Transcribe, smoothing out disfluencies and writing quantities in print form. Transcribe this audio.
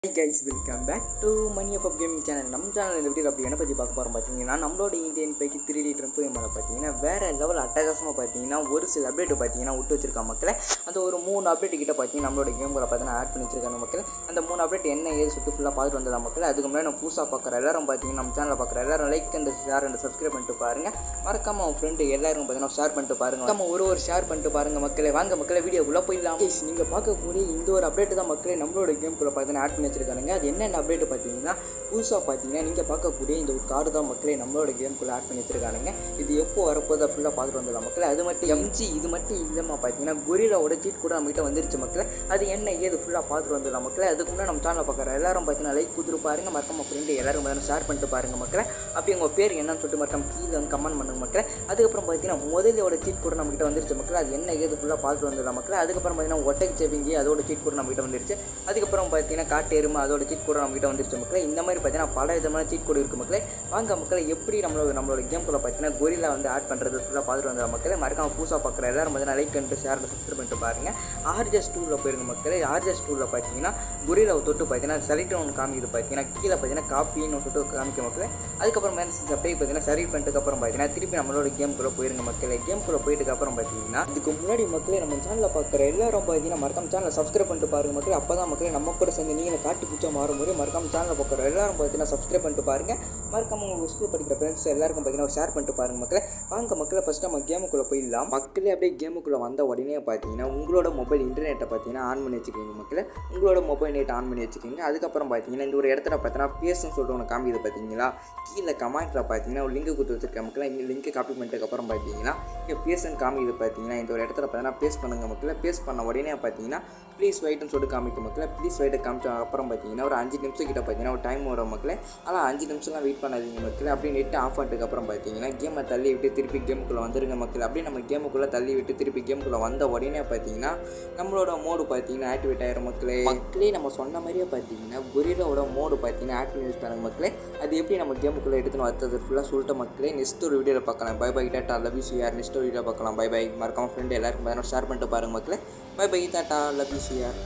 Hey guys, welcome back to Money of Gaming channel. நம்ம channel இந்த video அப்படி என்ன பற்றி பார்க்க போகிறோம் பார்த்தீங்கன்னா நம்மளோட இந்தியன் பைக்கு 3D ட்ரிம்ப் மேலே பார்த்தீங்கன்னா வேறு லெவல் அட்டகாசமாக பார்த்தீங்கன்னா ஒரு சில அப்டேட் பார்த்தீங்கன்னா விட்டு வச்சிருக்க மக்களே. அந்த ஒரு 3 அப்டேட் கிட்ட பார்த்தீங்கன்னா நம்மளோட கேம்களை பார்த்தீங்கன்னா ஆட் பண்ணி வச்சிருக்காங்க மக்கள். அந்த 3 அப்டேட் என்ன ஏது சுட்டு ஃபுல்லாக பார்த்துட்டு வந்ததா மக்கள். அதுக்கு முன்னாடி நம்ம புதுசாக பார்க்குற எல்லாரும் பார்த்தீங்கன்னா நம்ம சேனலில் பார்க்குற எல்லாரும் like and share and subscribe பண்ணிட்டு பாருங்கள். மறக்காம உங்கள் ஃப்ரெண்டு எல்லாரும் பார்த்தீங்கன்னா ஷேர் பண்ணிட்டு பாருங்கள். நம்ம ஒரு ஷேர் பண்ணிட்டு பாருங்கள் மக்களே. வாங்க மக்களே வீடியோக்குள்ளே போயிடலாம். நீங்கள் பார்க்கக்கூடிய இந்த ஒரு அப்டேட் தான் மக்களே நம்மளோட கேம்குள்ளே பார்த்தீங்கன்னா ஆட் பண்ணி வச்சிருக்காங்க. அது என்ன அப்டேட் பார்த்தீங்கன்னா புதுசாக பார்த்தீங்கன்னா நீங்கள் பார்க்கக்கூடிய இந்த ஒரு கார்டு தான் மக்களே நம்மளோட கேமுக்குள்ளே ஆட் பண்ணி வச்சிருக்கானுங்க. இது எப்போ வரப்போதை ஃபுல்லாக பார்த்துட்டு வந்துடலாம் மக்களே. அது மட்டும் எம்ஜி இது மட்டும் இல்லாமல் பார்த்தீங்கன்னா கொரில்லாவோட சீட் கூட நம்மகிட்ட வந்துருச்சு மக்களே. அது என்ன ஏது ஃபுல்லாக பார்த்துட்டு வந்துடலாம் மக்களே. அதுக்கு முன்னாடி நம்ம சேனலில் பார்க்குற எல்லாரும் பார்த்தீங்கன்னா லைக் கொடுத்துட்டு பாருங்க. மறக்காம ஃப்ரெண்டு எல்லாரும் பார்த்தீங்கன்னா ஷேர் பண்ணிட்டு பாருங்க மக்களே. அப்படி உங்கள் பேர் என்னன்னு சொல்லிட்டு மறக்காம கீழே வந்து கமெண்ட் பண்ணுங்க மக்களே. அதுக்கப்புறம் பார்த்தீங்கன்னா முதலோட சீட் கூட நம்மகிட்ட வந்துருச்சு மக்களே. அது என்ன ஏது ஃபுல்லாக பார்த்துட்டு வந்துடலாம் மக்களே. அதுக்கப்புறம் பார்த்தீங்கன்னா ஒட்டை சேவிங்கி அதோட சீட் கூட நம்மகிட்ட வந்துருச்சு. அதுக்கப்புறம் பார்த்தீங்கன்னா காட்டு எருமை அதோட சீட் கூட நம்மகிட்ட வந்துருச்சு மக்களே. இந்த மாதிரி பார்த்தீங்கன்னா பல விதமான சீட் கோடு இருக்குது மக்களே. வாங்க மக்களை எப்படி நம்மளோட கேம்குள்ளே பார்த்தீங்கன்னா கொரில்லா வந்து ஆட் பண்ணுறது ஃபுல்லாக பார்த்துட்டு வந்த மக்களே. மறக்காம புதுசாக பார்க்குற எல்லாரும் பார்த்தீங்கன்னா லைக் பண்ணிட்டு ஷேர் சப்ஸ்கிரைப் பண்ணிட்டு பாருங்கள். ஆர்ஜஸ் டூவில் போயிருங்க மக்களே. ஆர்ஜஸ் டூவில் பார்த்தீங்கன்னா கொரில்லாவை தொட்டு பார்த்தீங்கன்னா செலக்ட் ஒன்று காமிக்குது பார்த்தீங்கன்னா கீழே பார்த்தீங்கன்னா காப்பின்னு தொட்டு காமிக்க மக்களே. அதுக்கப்புறம் அப்படியே பார்த்தீங்கன்னா சரி பண்ணிட்டுக்கப்புறம் பார்த்தீங்கன்னா திருப்பி நம்மளோட கேம்குள்ளே போயிருங்க மக்களே. கேம்குள்ளே போயிட்டுக்கப்புறம் பார்த்தீங்கன்னா இதுக்கு முன்னாடி மக்களே நம்ம சேனலில் பார்க்குற எல்லாரும் பார்த்தீங்கன்னா மறக்காம சேனலை சப்ஸ்கிரைப் பண்ணிட்டு பாருங்க மக்களே. அப்போ தான் மக்களே நம்ம கூட சேர்ந்து நீங்கள் காட்டு பூச்சா மாறும் முறை மறக்காம சேனலில் பார்க்குற எல்லாரும் பார்த்தீங்கன்னா சப்ஸ்கிரைப் பண்ணிட்டு பாருங்கள். மறக்காம உங்கள் ஸ்கூல் படிக்கிற ஃப்ரெண்ட்ஸ் எல்லாருக்கும் பார்த்தீங்கன்னா ஷேர் பண்ணிட்டு பாருங்கள் மக்களே. வாங்க மக்களை ஃபஸ்ட்டு நம்ம கேமுக்குள்ளே போயிடலாம். மக்களே அப்படியே கேமுக்குள்ளே வந்த உடனே பார்த்தீங்கன்னா உங்களோட மொபைல் இன்டர்நெட்டை பார்த்தீங்கன்னா ஆன் பண்ணி வச்சுக்கோங்க மக்களே. உங்களோட மொபைல் நெட் ஆன் பண்ணி வச்சுக்கோங்க. அதுக்கப்புறம் பார்த்தீங்கன்னா இந்த ஒரு இடத்துல பார்த்தீங்கன்னா பேசுன்னு சொல்லிட்டு ஒன்று காமிக்குது பார்த்தீங்களா. கீழே கமெண்ட்டில் பார்த்தீங்கன்னா ஒரு லிங்க் கொடுத்து வச்சிருக்க மக்களே. இங்கே லிங்க் காப்பி பண்ணிட்டுக்கப்புறம் பார்த்தீங்கன்னா இங்கே பேசுன்னு காமிக்குது பார்த்தீங்கன்னா இந்த ஒரு இடத்துல பார்த்தீங்கன்னா பேஸ்ட் பண்ணுங்க மக்களே. பேஸ்ட் பண்ண உடனே பார்த்தீங்கன்னா ப்ளீஸ் வெயிட்னு சொல்லிட்டு காமிக்க மக்களே. ப்ளீஸ் வெயிட்டை காமிச்ச அப்புறம் பார்த்தீங்கன்னா ஒரு 5 நிமிஷம் கிட்ட பார்த்தீங்கன்னா ஒரு டைம் வரும் மக்களே. ஆனால் 5 நிமிஷம்லாம் வெயிட் பண்ணாதீங்க மக்களே. அப்படியே நெட் ஆஃப் பண்ணிட்டுக்கப்புறம் பார்த்தீங்கன்னா கேமை தள்ளி விட்டு திருப்பி கேமுக்குள்ளே வந்துருங்க மக்கள். அப்படியே நம்ம கேமுக்குள்ளே தள்ளி விட்டு திருப்பி கேமுக்குள்ளே வந்த உடனே பார்த்தீங்கன்னா நம்மளோட மோடு பார்த்தீங்கன்னா ஆக்டிவேட் ஆகிரும் மக்களே. நம்ம சொன்ன மாதிரியே பார்த்தீங்கன்னா கொரில்லாவோட மோடு பார்த்தீங்கன்னா ஆக்ட் பண்ணி வச்சுட்டாங்க மக்களே. அது எப்படி நம்ம கேமுக்குள்ளே எடுத்துன்னு வந்தது ஃபுல்லாக சொல்லிட்டு மக்களே. நெக்ஸ்ட் ஒரு வீடியோவில் பார்க்கலாம். Bye bye tata love you யார். நெக்ஸ்ட் ஒரு வீடியோ பார்க்கலாம். Bye bye. மறக்காம ஃப்ரெண்டு எல்லாருக்கும் ஷேர் பண்ணிட்டு பாருங்க மக்களே. Bye bye tata love you யார்.